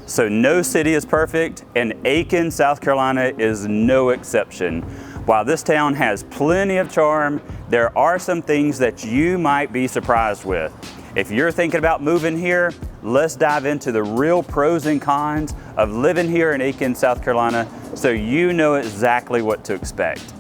So no city is perfect, and Aiken, South Carolina is no exception. While this town has plenty of charm, there are some things that you might be surprised with. If you're thinking about moving here, let's dive into the real pros and cons of living here in Aiken, South Carolina, so you know exactly what to expect.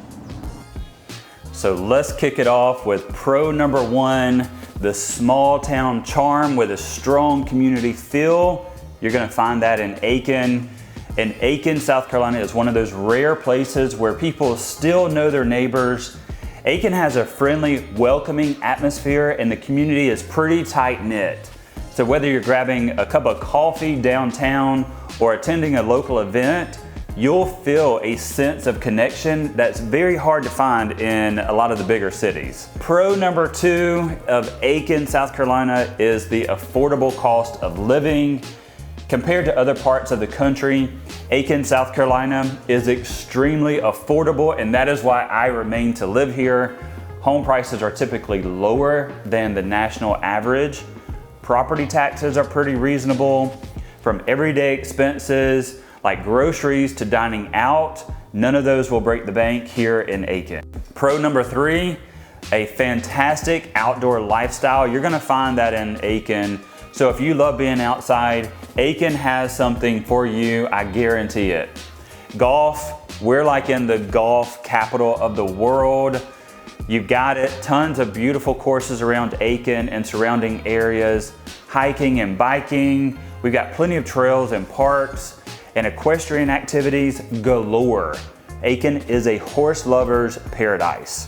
So let's kick it off with pro number one, the small town charm with a strong community feel. You're gonna find that in Aiken. And Aiken, South Carolina is one of those rare places where people still know their neighbors. Aiken has a friendly, welcoming atmosphere, and the community is pretty tight-knit. So whether you're grabbing a cup of coffee downtown or attending a local event, you'll feel a sense of connection that's very hard to find in a lot of the bigger cities. Pro number two of Aiken, South Carolina is the affordable cost of living. Compared to other parts of the country, Aiken, South Carolina is extremely affordable, and that is why I remain to live here. Home prices are typically lower than the national average. Property taxes are pretty reasonable. From everyday expenses like groceries to dining out, none of those will break the bank here in Aiken. Pro number three, a fantastic outdoor lifestyle. You're gonna find that in Aiken. So if you love being outside, Aiken has something for you, I guarantee it. Golf, we're like in the golf capital of the world. You've got it, tons of beautiful courses around Aiken and surrounding areas, hiking and biking. We've got plenty of trails and parks, and equestrian activities galore. Aiken is a horse lover's paradise.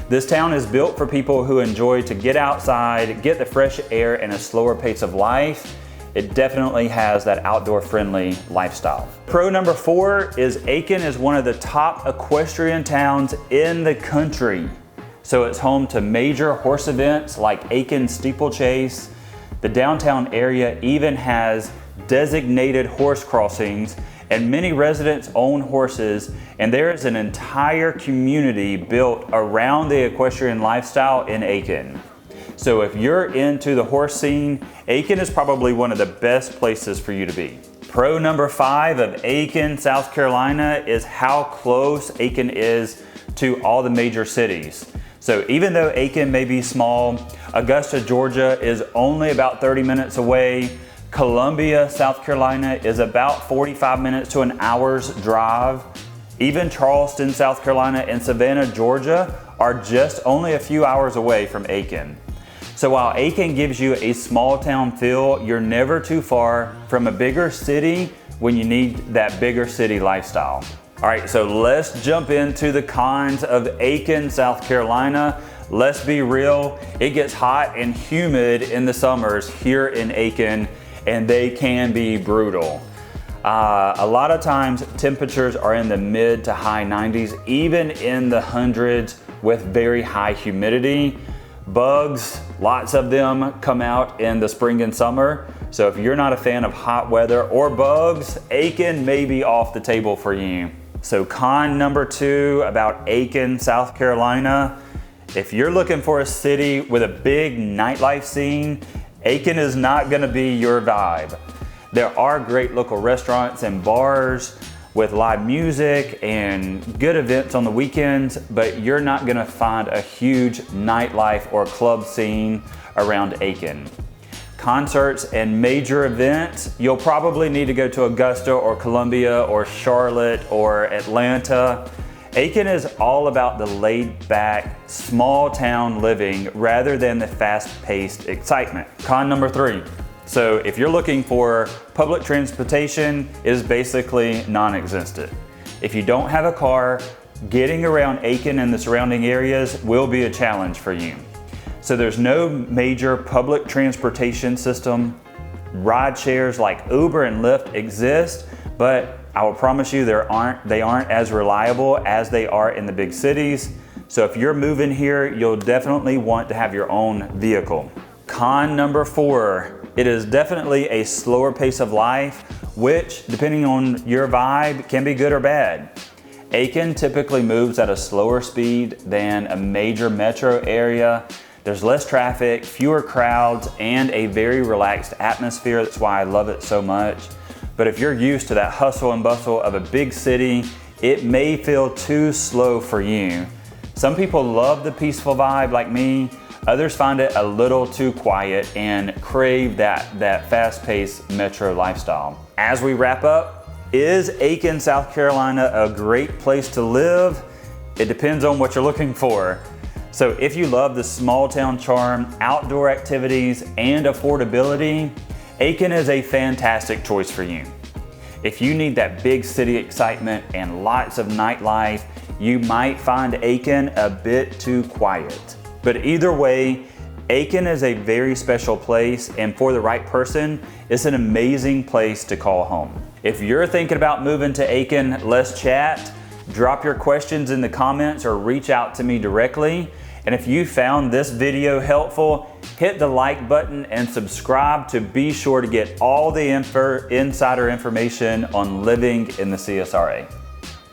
This town is built for people who enjoy to get outside, get the fresh air and a slower pace of life. It definitely has that outdoor friendly lifestyle. Pro number four is Aiken is one of the top equestrian towns in the country. So it's home to major horse events like Aiken Steeplechase. The downtown area even has designated horse crossings, and many residents own horses, and there is an entire community built around the equestrian lifestyle in Aiken. So if you're into the horse scene, Aiken is probably one of the best places for you to be. Pro number five of Aiken, South Carolina is how close Aiken is to all the major cities. So even though Aiken may be small, Augusta, Georgia is only about 30 minutes away. Columbia, South Carolina is about 45 minutes to an hour's drive. Even Charleston, South Carolina and Savannah, Georgia are just only a few hours away from Aiken. So while Aiken gives you a small town feel, you're never too far from a bigger city when you need that bigger city lifestyle. All right, so let's jump into the cons of Aiken, South Carolina. Let's be real, it gets hot and humid in the summers here in Aiken, and they can be brutal. A lot of times temperatures are in the mid to high 90s, even in the hundreds with very high humidity. Bugs, lots of them come out in the spring and summer. So if you're not a fan of hot weather or bugs, Aiken may be off the table for you. So con number two about Aiken, South Carolina, if you're looking for a city with a big nightlife scene, Aiken is not gonna be your vibe. There are great local restaurants and bars with live music and good events on the weekends, but you're not gonna find a huge nightlife or club scene around Aiken. Concerts and major events, you'll probably need to go to Augusta or Columbia or Charlotte or Atlanta. Aiken is all about the laid-back, small-town living rather than the fast-paced excitement. Con number three. So if you're looking for public transportation, it is basically non-existent. If you don't have a car, getting around Aiken and the surrounding areas will be a challenge for you. So there's no major public transportation system. Ride shares like Uber and Lyft exist, but I will promise you they aren't as reliable as they are in the big cities. So if you're moving here, you'll definitely want to have your own vehicle. Con number four, it is definitely a slower pace of life, which depending on your vibe can be good or bad. Aiken typically moves at a slower speed than a major metro area. There's less traffic, fewer crowds, and a very relaxed atmosphere. That's why I love it so much. But if you're used to that hustle and bustle of a big city, it may feel too slow for you. Some people love the peaceful vibe like me. Others find it a little too quiet and crave that fast-paced metro lifestyle. As we wrap up, is Aiken, South Carolina a great place to live? It depends on what you're looking for. So if you love the small town charm, outdoor activities, and affordability, Aiken is a fantastic choice for you. If you need that big city excitement and lots of nightlife, you might find Aiken a bit too quiet. But either way, Aiken is a very special place, and for the right person, it's an amazing place to call home. If you're thinking about moving to Aiken, let's chat. Drop your questions in the comments or reach out to me directly. And if you found this video helpful, hit the like button and subscribe to be sure to get all the insider information on living in the CSRA.